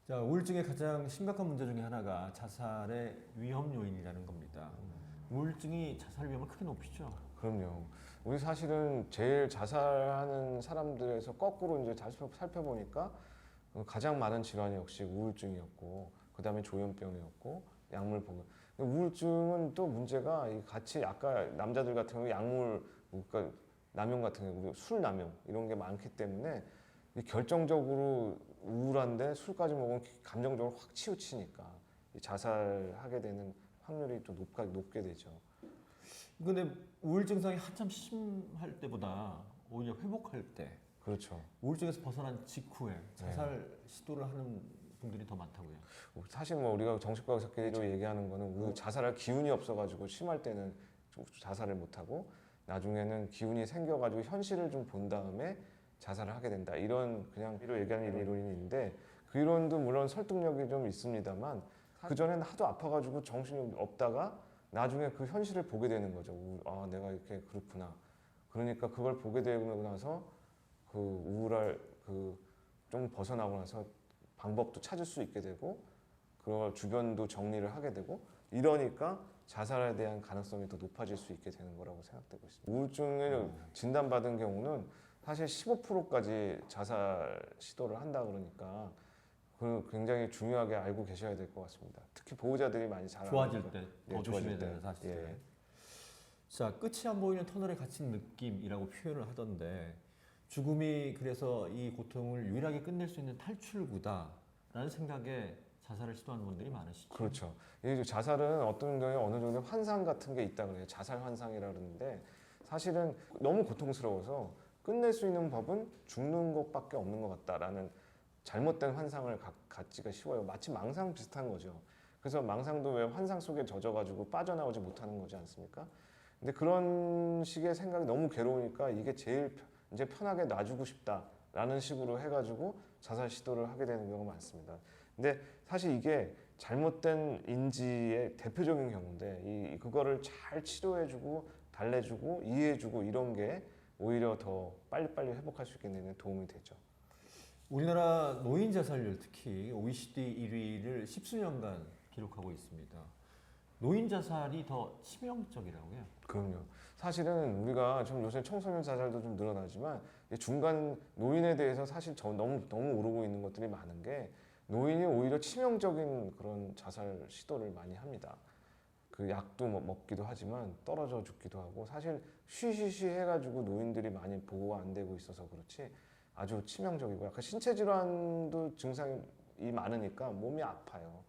자, 우울증의 가장 심각한 문제 중에 하나가 자살의 위험 요인이라는 겁니다. 우울증이 자살 위험을 크게 높이죠. 그럼요. 우리 사실은 제일 자살하는 사람들에서 거꾸로 이제 다시 살펴보니까 가장 많은 질환이 역시 우울증이었고, 그 다음에 조현병이었고, 약물 복용. 우울증은 또 문제가 같이 아까 남자들 같은 경우 약물, 그러니까 남용 같은 경우 술 남용 이런 게 많기 때문에 결정적으로 우울한데 술까지 먹으면 감정적으로 확 치우치니까 자살하게 되는 확률이 또 높게 되죠. 근데 우울 증상이 한참 심할 때보다 오히려 회복할 때, 그렇죠. 우울증에서 벗어난 직후에 자살 시도를 하는 분들이 더 많다고요. 사실 뭐 우리가 정신과학적으로 얘기하는 거는 자살할 기운이 없어가지고 심할 때는 자살을 못하고 나중에는 기운이 생겨가지고 현실을 좀 본 다음에 자살을 하게 된다. 이런 그냥 이로 얘기하는 이론이 있는데 그 이론도 물론 설득력이 좀 있습니다만 그 전에는 하도 아파가지고 정신이 없다가 나중에 그 현실을 보게 되는 거죠. 아, 내가 이렇게 그렇구나. 그러니까 그걸 보게 되고 나서 그 우울할 좀 벗어나고 나서 방법도 찾을 수 있게 되고 그걸 주변도 정리를 하게 되고 이러니까 자살에 대한 가능성이 더 높아질 수 있게 되는 거라고 생각되고 있습니다. 우울증을 진단받은 경우는 사실 15%까지 자살 시도를 한다 그러니까 굉장히 중요하게 알고 계셔야 될 것 같습니다. 특히 보호자들이 많이 잘 좋아질 때 더 예, 조심해야 좋아질 때. 되는 사실. 예. 자, 끝이 안 보이는 터널에 갇힌 느낌이라고 표현을 하던데 죽음이 그래서 이 고통을 유일하게 끝낼 수 있는 탈출구다라는 생각에 자살을 시도하는 분들이 많으시죠. 그렇죠. 이 자살은 어떤 경우에 어느 정도 환상 같은 게 있다 그래요. 자살 환상이라 그러는데 사실은 너무 고통스러워서 끝낼 수 있는 법은 죽는 것밖에 없는 것 같다라는 잘못된 환상을 갖기가 쉬워요. 마치 망상 비슷한 거죠. 그래서 망상도 왜 환상 속에 젖어가지고 빠져나오지 못하는 거지 않습니까? 근데 그런 식의 생각이 너무 괴로우니까 이게 제일 이제 편하게 놔주고 싶다라는 식으로 해가지고 자살 시도를 하게 되는 경우가 많습니다. 근데 사실 이게 잘못된 인지의 대표적인 경우인데 그거를 잘 치료해주고 달래주고 이해해주고 이런 게 오히려 더 빨리빨리 회복할 수 있게 되는 도움이 되죠. 우리나라 노인 자살률 특히 OECD 1위를 십수년간 기록하고 있습니다. 노인 자살이 더 치명적이라고요? 그럼요. 사실은 우리가 좀 요새 청소년 자살도 좀 늘어나지만 중간 노인에 대해서 사실 너무 오르고 있는 것들이 많은 게 노인이 오히려 치명적인 그런 자살 시도를 많이 합니다. 그 약도 먹기도 하지만 떨어져 죽기도 하고 사실 쉬쉬쉬 해가지고 노인들이 많이 보호가 안 되고 있어서 그렇지 아주 치명적이고 약간 신체 질환도 증상이 많으니까 몸이 아파요.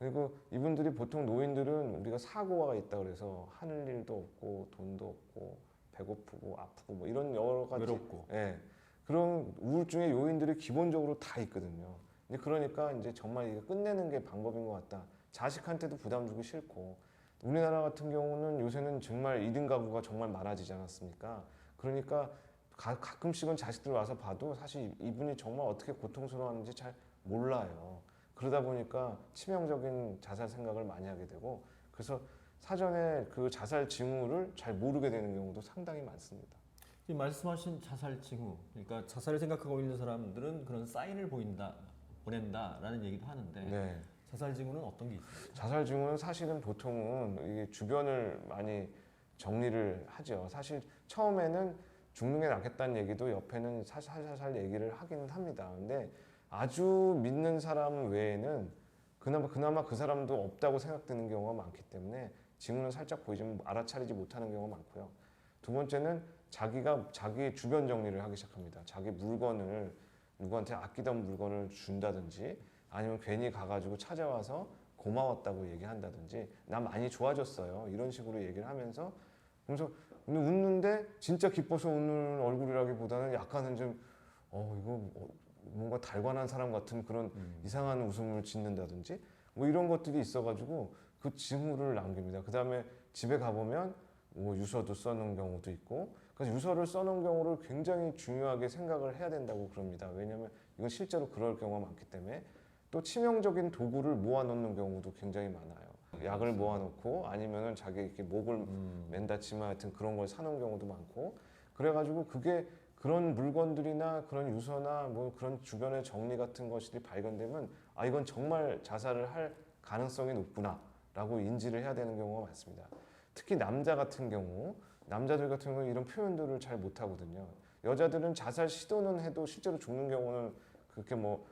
그리고 이분들이 보통 노인들은 우리가 사고가 있다 그래서 하늘 일도 없고 돈도 없고 배고프고 아프고 뭐 이런 여러 가지 외롭고. 예, 그런 우울증의 요인들이 기본적으로 다 있거든요. 근데 그러니까 이제 정말 이거 끝내는 게 방법인 것 같다. 자식한테도 부담 주기 싫고 우리나라 같은 경우는 요새는 정말 1인 가구가 정말 많아지지 않았습니까? 그러니까 가끔씩은 자식들 와서 봐도 사실 이분이 정말 어떻게 고통스러워하는지 잘 몰라요. 그러다 보니까 치명적인 자살 생각을 많이 하게 되고 그래서 사전에 그 자살 징후를 잘 모르게 되는 경우도 상당히 많습니다. 지금 말씀하신 자살 징후, 그러니까 자살을 생각하고 있는 사람들은 그런 사인을 보낸다라는 얘기도 하는데 네. 자살 징후는 어떤 게 있습니까? 자살 징후는 사실은 보통은 이게 주변을 많이 정리를 하죠. 사실 처음에는 죽는 게 낫겠다는 얘기도 옆에는 살살 얘기를 하긴 합니다. 근데 아주 믿는 사람 외에는 그나마 그 사람도 없다고 생각되는 경우가 많기 때문에 징후는 살짝 보이지만 알아차리지 못하는 경우가 많고요. 두 번째는 자기 주변 정리를 하기 시작합니다. 자기 물건을 누구한테 아끼던 물건을 준다든지 아니면 괜히 가가지고 찾아와서 고마웠다고 얘기한다든지 나 많이 좋아졌어요 이런 식으로 얘기를 하면서 그래서 웃는데 진짜 기뻐서 웃는 얼굴이라기보다는 약간은 좀 이거 뭔가 달관한 사람 같은 그런 이상한 웃음을 짓는다든지 뭐 이런 것들이 있어가지고 그 징후를 남깁니다. 그 다음에 집에 가보면 뭐 유서도 써놓은 경우도 있고 그래서 유서를 써놓은 경우를 굉장히 중요하게 생각을 해야 된다고 그럽니다. 왜냐하면 이건 실제로 그럴 경우가 많기 때문에 또 치명적인 도구를 모아놓는 경우도 굉장히 많아요. 약을 모아놓고 아니면은 자기 이렇게 목을 맨다 치마 하여튼 그런 걸 사놓은 경우도 많고 그래가지고 그게 그런 물건들이나 그런 유서나 뭐 그런 주변의 정리 같은 것이 발견되면 아 이건 정말 자살을 할 가능성이 높구나라고 인지를 해야 되는 경우가 많습니다. 특히 남자 같은 경우, 남자들 같은 경우 이런 표현들을 잘 못하거든요. 여자들은 자살 시도는 해도 실제로 죽는 경우는 그렇게 뭐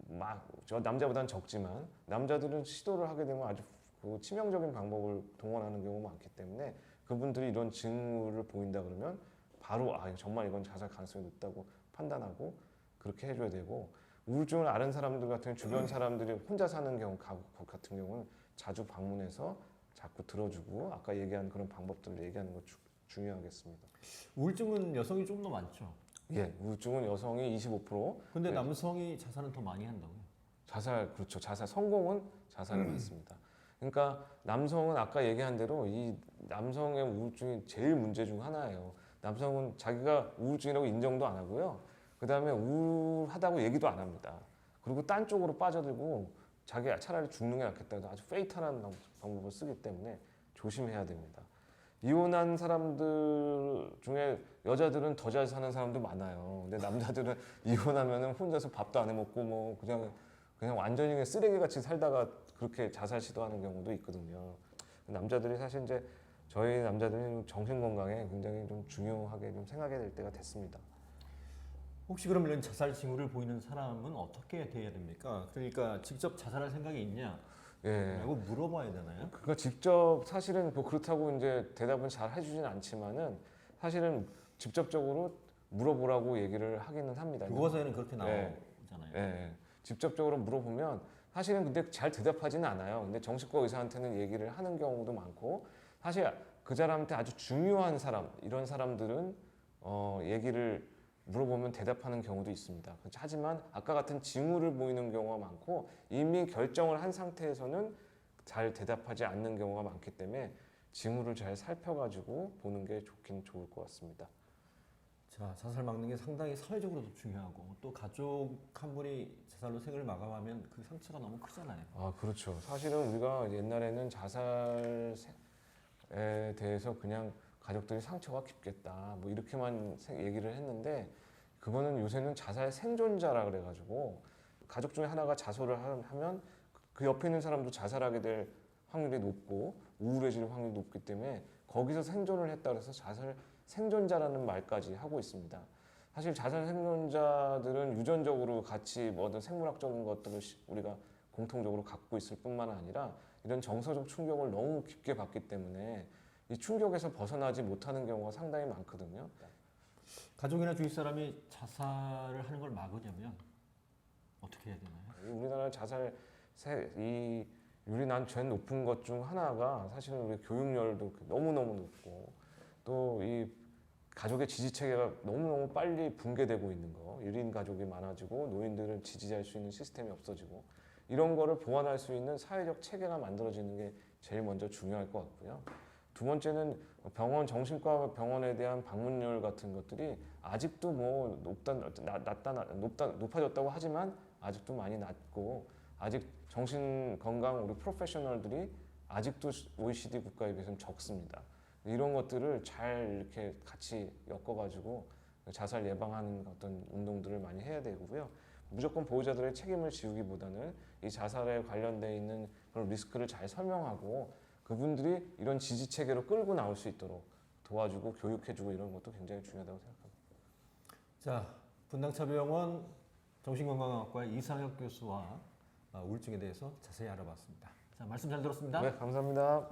막 저 남자보다는 적지만 남자들은 시도를 하게 되면 아주 그 치명적인 방법을 동원하는 경우가 많기 때문에 그분들이 이런 징후를 보인다 그러면 바로 아 정말 이건 자살 가능성이 높다고 판단하고 그렇게 해줘야 되고 우울증을 앓은 사람들 같은 경우 주변 사람들이 혼자 사는 경우 가족 같은 경우는 자주 방문해서 자꾸 들어주고 아까 얘기한 그런 방법들을 얘기하는 거 중요하겠습니다. 우울증은 여성이 좀 더 많죠. 예, 우울증은 여성이 25%, 근데 네. 남성이 자살은 더 많이 한다고요. 자살 그렇죠. 자살 성공은 자살이 많습니다. 그러니까 남성은 아까 얘기한 대로 이 남성의 우울증이 제일 문제 중 하나예요. 남성은 자기가 우울증이라고 인정도 안 하고요. 그 다음에 우울하다고 얘기도 안 합니다. 그리고 딴 쪽으로 빠져들고 자기 차라리 죽는 게 낫겠다 해서 아주 페이탈한 방법을 쓰기 때문에 조심해야 됩니다. 이혼한 사람들 중에 여자들은 더 잘 사는 사람도 많아요. 근데 남자들은 이혼하면은 혼자서 밥도 안 해 먹고 뭐 그냥 완전히 그냥 쓰레기같이 살다가 그렇게 자살 시도하는 경우도 있거든요. 남자들이 사실 이제 저희 남자들은 정신 건강에 굉장히 좀 중요하게 좀 생각해야 될 때가 됐습니다. 혹시 그럼 이런 자살 징후를 보이는 사람은 어떻게 대해야 됩니까? 그러니까 직접 자살할 생각이 있냐? 예. 라고 물어봐야 되나요? 그거 직접 사실은 뭐 그렇다고 이제 대답은 잘 해주진 않지만은 사실은 직접적으로 물어보라고 얘기를 하기는 합니다. 교과서에는 그렇게 네. 나오잖아요. 예. 직접적으로 물어보면 사실은 근데 잘 대답하지는 않아요. 근데 정신과 의사한테는 얘기를 하는 경우도 많고 사실 그 사람한테 아주 중요한 사람 이런 사람들은 얘기를 물어보면 대답하는 경우도 있습니다. 하지만 아까 같은 징후를 보이는 경우가 많고 이미 결정을 한 상태에서는 잘 대답하지 않는 경우가 많기 때문에 징후를 잘 살펴가지고 보는 게 좋긴 좋을 것 같습니다. 자, 자살 막는 게 상당히 사회적으로도 중요하고 또 가족 한 분이 자살로 생을 마감하면 그 상처가 너무 크잖아요. 아 그렇죠. 사실은 우리가 옛날에는 자살에 대해서 그냥 가족들이 상처가 깊겠다 뭐 이렇게만 얘기를 했는데 그거는 요새는 자살 생존자라 그래가지고 가족 중에 하나가 자살을 하면 그 옆에 있는 사람도 자살하게 될 확률이 높고 우울해질 확률이 높기 때문에 거기서 생존을 했다 그래서 자살 생존자라는 말까지 하고 있습니다. 사실 자살 생존자들은 유전적으로 같이 뭐든 생물학적인 것들을 우리가 공통적으로 갖고 있을 뿐만 아니라 이런 정서적 충격을 너무 깊게 받기 때문에 이 충격에서 벗어나지 못하는 경우가 상당히 많거든요. 가족이나 주위 사람이 자살을 하는 걸 막으려면 어떻게 해야 되나요? 우리나라 자살 율이 난 제일 높은 것 중 하나가 사실은 우리 교육열도 너무너무 높고 또 이 가족의 지지 체계가 너무너무 빨리 붕괴되고 있는 거 1인 가족이 많아지고 노인들은 지지할 수 있는 시스템이 없어지고 이런 거를 보완할 수 있는 사회적 체계가 만들어지는 게 제일 먼저 중요할 것 같고요. 두 번째는 병원, 정신과 병원에 대한 방문율 같은 것들이 아직도 뭐 높아졌다고 하지만 아직도 많이 낮고 아직 정신 건강 우리 프로페셔널들이 아직도 OECD 국가에 비해서는 적습니다. 이런 것들을 잘 이렇게 같이 엮어가지고 자살 예방하는 어떤 운동들을 많이 해야 되고요. 무조건 보호자들의 책임을 지우기보다는 이 자살에 관련돼 있는 그런 리스크를 잘 설명하고 그분들이 이런 지지 체계로 끌고 나올 수 있도록 도와주고 교육해주고 이런 것도 굉장히 중요하다고 생각합니다. 자, 분당차병원 정신건강학과의 이상혁 교수와 우울증에 대해서 자세히 알아봤습니다. 자, 말씀 잘 들었습니다. 네, 감사합니다.